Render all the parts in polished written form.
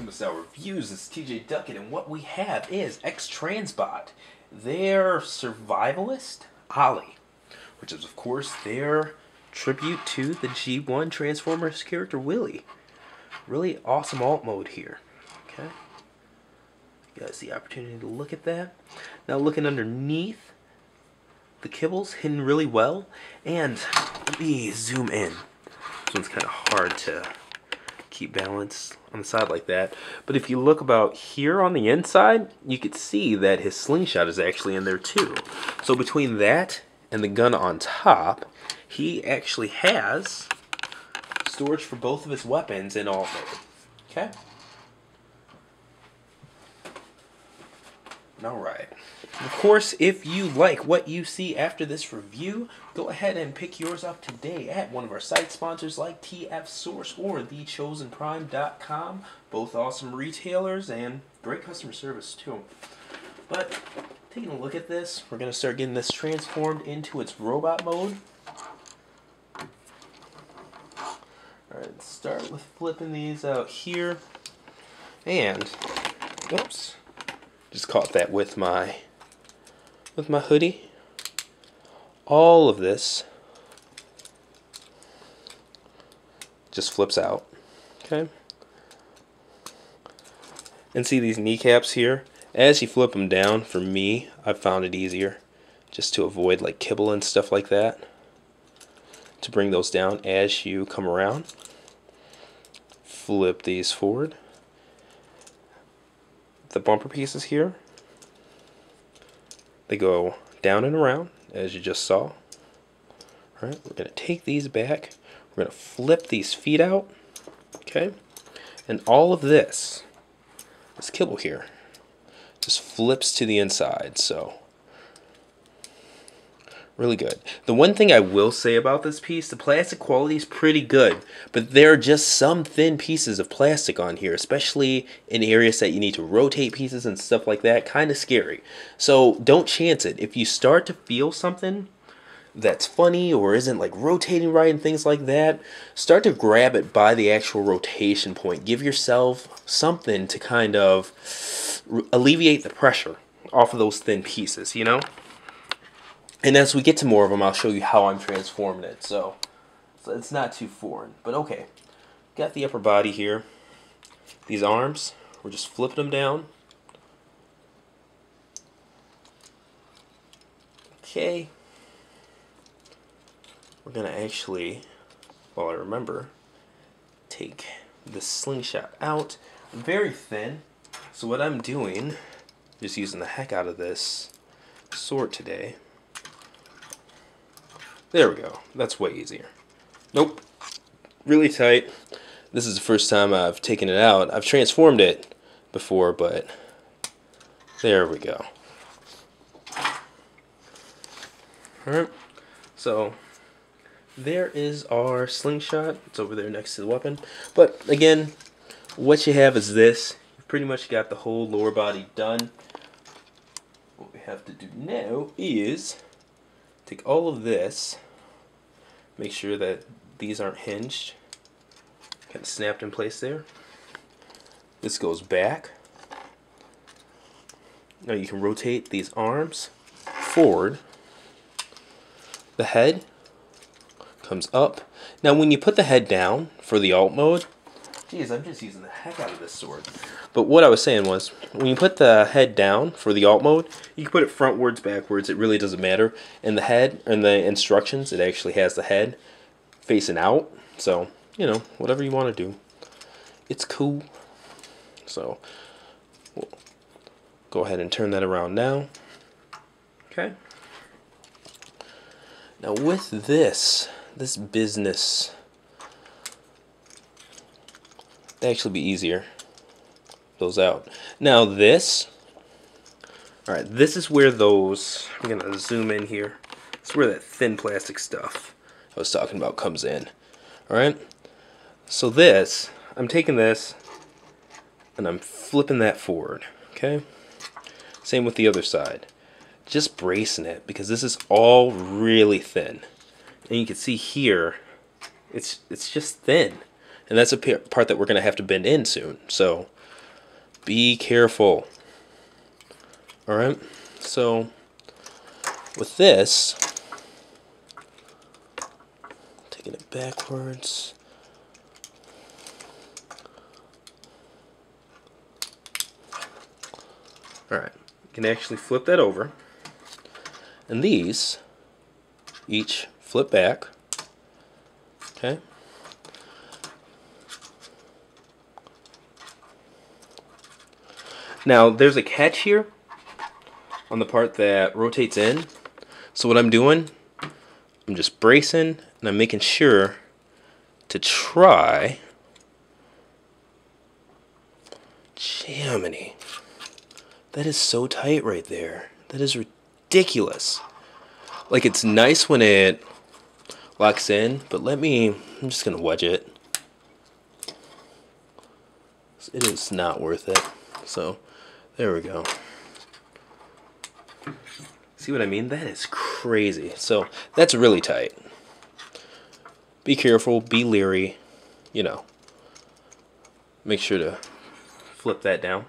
X-transbots Reviews. It's TJ Duckett, and what we have is X-transbot, their Survivalist Ollie, which is of course their tribute to the G1 Transformers character Willie. Really awesome alt mode here. Okay, you guys the opportunity to look at that. Now looking underneath, the kibbles hidden really well, and let me zoom in. This one's kind of hard to keep balance on the side like that, but if you look about here on the inside, you could see that his slingshot is actually in there too. So between that and the gun on top, he actually has storage for both of his weapons in alt mode. Okay? Alright. Of course, if you like what you see after this review, go ahead and pick yours up today at one of our site sponsors like TF Source or thechosenprime.com. Both awesome retailers and great customer service too. But taking a look at this, we're going to start getting this transformed into its robot mode. Alright, let's start with flipping these out here. And, oops, just caught that with my hoodie. All of this just flips out. Okay? And see these kneecaps here? As you flip them down, for me, I've found it easier just to avoid like kibble and stuff like that, to bring those down as you come around. Flip these forward. The bumper pieces here, they go down and around, as you just saw. Alright, we're going to take these back. We're going to flip these feet out. Okay? And all of this kibble here, just flips to the inside. So, really good. The one thing I will say about this piece, the plastic quality is pretty good, but there are just some thin pieces of plastic on here, especially in areas that you need to rotate pieces and stuff like that. Kind of scary. So don't chance it. If you start to feel something that's funny or isn't like rotating right and things like that, start to grab it by the actual rotation point. Give yourself something to kind of alleviate the pressure off of those thin pieces, you know? And as we get to more of them, I'll show you how I'm transforming it. So it's not too foreign. But okay, got the upper body here. These arms, we're just flipping them down. Okay. We're going to actually, while I remember, take the slingshot out. Very thin. So what I'm doing, just using the heck out of this sword today. There we go. That's way easier. Nope. Really tight. This is the first time I've taken it out. I've transformed it before, but there we go. Alright. So, there is our slingshot. It's over there next to the weapon. But, again, what you have is this. You've pretty much got the whole lower body done. What we have to do now is take all of this, make sure that these aren't hinged, kind of snapped in place there. This goes back. Now you can rotate these arms forward. The head comes up. Now when you put the head down for the alt mode, geez, I'm just using the heck out of this sword. But what I was saying was, when you put the head down for the alt mode, you can put it frontwards, backwards, it really doesn't matter. And the head, and the instructions, it actually has the head facing out. So, you know, whatever you want to do. It's cool. So, we'll go ahead and turn that around now. Okay. Now with this business, it'd actually be easier. Those out. Now this, alright, this is where those, I'm going to zoom in here. This is where that thin plastic stuff I was talking about comes in. Alright, so this, I'm taking this and I'm flipping that forward. Okay, same with the other side. Just bracing it because this is all really thin. And you can see here, it's just thin. And that's a part that we're going to have to bend in soon. So Be careful. Alright, so with this, taking it backwards. Alright, you can actually flip that over. And these each flip back. Okay. Now, there's a catch here on the part that rotates in. So what I'm doing, I'm just bracing and I'm making sure to try. Jiminy. That is so tight right there. That is ridiculous. Like, it's nice when it locks in, but I'm just going to wedge it. It is not worth it. So, there we go. See what I mean? That is crazy. So, that's really tight. Be careful, be leery, you know. Make sure to flip that down.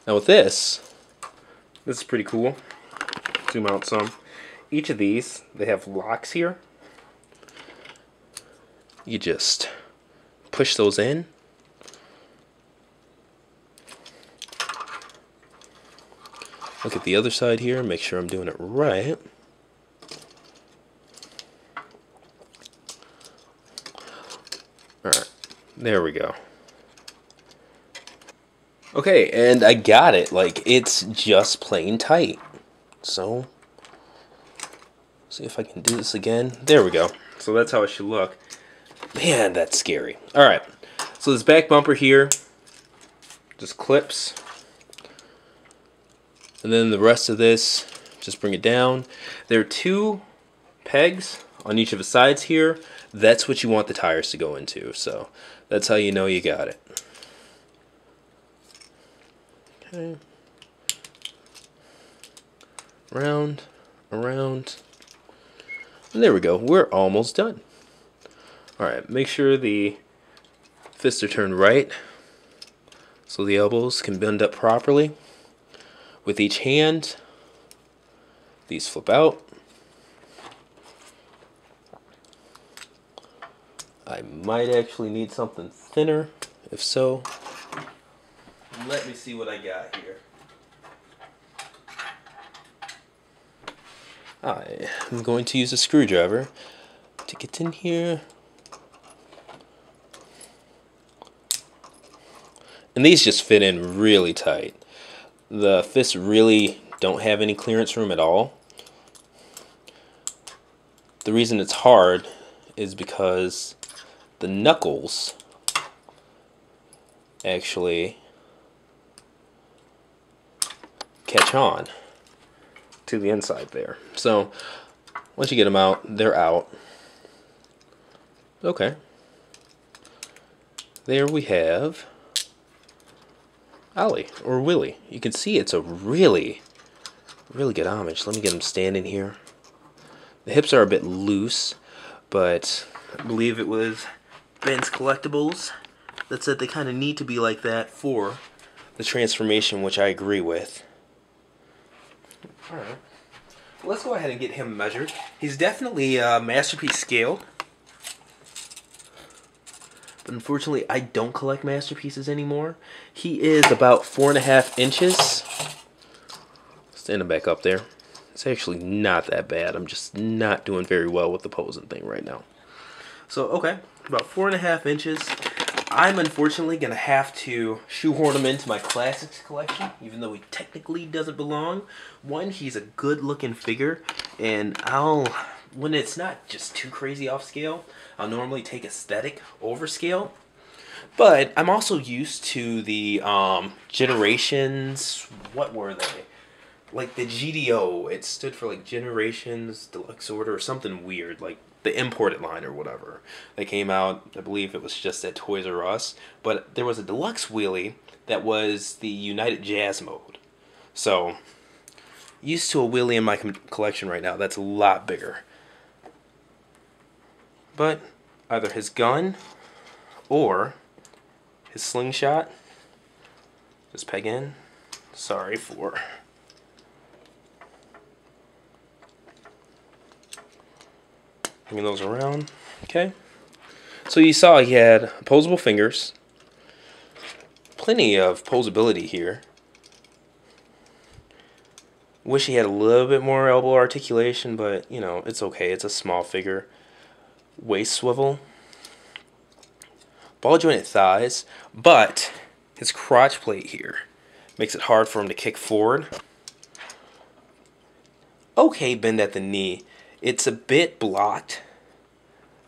Now with this is pretty cool. Zoom out some. Each of these, they have locks here. You just push those in. Look at the other side here, make sure I'm doing it right. Alright, there we go. Okay, and I got it. Like, it's just plain tight. So, see if I can do this again. There we go. So that's how it should look. Man, that's scary. Alright, so this back bumper here just clips. And then the rest of this, just bring it down. There are 2 pegs on each of the sides here. That's what you want the tires to go into. So that's how you know you got it. Okay. Around, around. And there we go. We're almost done. Alright, make sure the fists are turned right so the elbows can bend up properly. With each hand, these flip out. I might actually need something thinner. If so, let me see what I got here. I am going to use a screwdriver to get in here. And these just fit in really tight. The fists really don't have any clearance room at all. The reason it's hard is because the knuckles actually catch on to the inside there. So once you get them out, they're out. Okay. There we have Ollie, or Willie. You can see it's a really good homage. Let me get him standing here. The hips are a bit loose, but I believe it was Ben's Collectibles that said they kind of need to be like that for the transformation, which I agree with. Alright. Let's go ahead and get him measured. He's definitely Masterpiece scaled. But unfortunately, I don't collect masterpieces anymore. He is about 4.5 inches. Stand him back up there. It's actually not that bad. I'm just not doing very well with the posing thing right now. So, okay, about 4.5 inches. I'm unfortunately going to have to shoehorn him into my classics collection, even though he technically doesn't belong. One, he's a good-looking figure, and when it's not just too crazy off scale, I'll normally take aesthetic over scale. But I'm also used to the Generations, what were they? Like the GDO, it stood for like Generations Deluxe Order or something weird, like the imported line or whatever. They came out, I believe it was just at Toys R Us, but there was a deluxe wheelie that was the United Jazz mode. So, used to a wheelie in my collection right now that's a lot bigger. But either his gun or his slingshot this peg in. Sorry for bringing those around. Okay. So you saw he had opposable fingers. Plenty of posability here. Wish he had a little bit more elbow articulation, but you know, it's okay. It's a small figure. Waist swivel. Ball jointed thighs, but his crotch plate here makes it hard for him to kick forward. Okay, bend at the knee. It's a bit blocked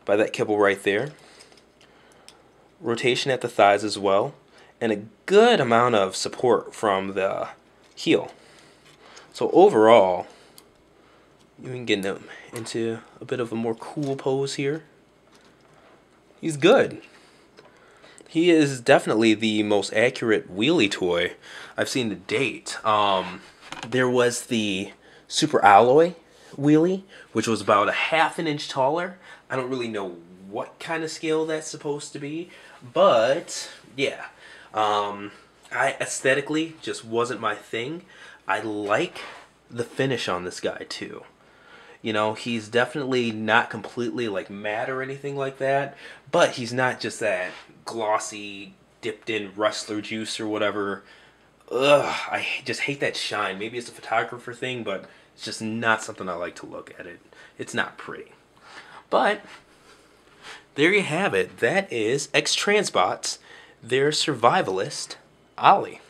by that kibble right there. Rotation at the thighs as well, and a good amount of support from the heel. So overall, you can get him into a bit of a more cool pose here. He's good. He is definitely the most accurate wheelie toy I've seen to date. There was the Super Alloy wheelie, which was about a ½ an inch taller. I don't really know what kind of scale that's supposed to be, but yeah. I aesthetically just wasn't my thing. I like the finish on this guy too. You know, he's definitely not completely like matte or anything like that, but he's not just that glossy, dipped in wrestler juice or whatever. Ugh, I just hate that shine. Maybe it's a photographer thing, but it's just not something I like to look at. It's not pretty. But there you have it. That is X-transbots, their Survivalist Ollie.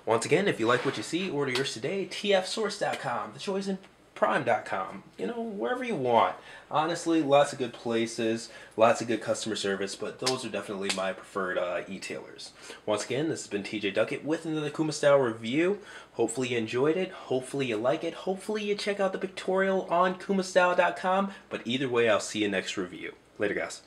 Once again, if you like what you see, order yours today. tfsource.com, thechoiceandprime.com. You know, wherever you want. Honestly, lots of good places, lots of good customer service, but those are definitely my preferred e-tailers. Once again, this has been TJ Duckett with another Kuma Style review. Hopefully you enjoyed it. Hopefully you like it. Hopefully you check out the Pictorial on kumastyle.com. But either way, I'll see you next review. Later, guys.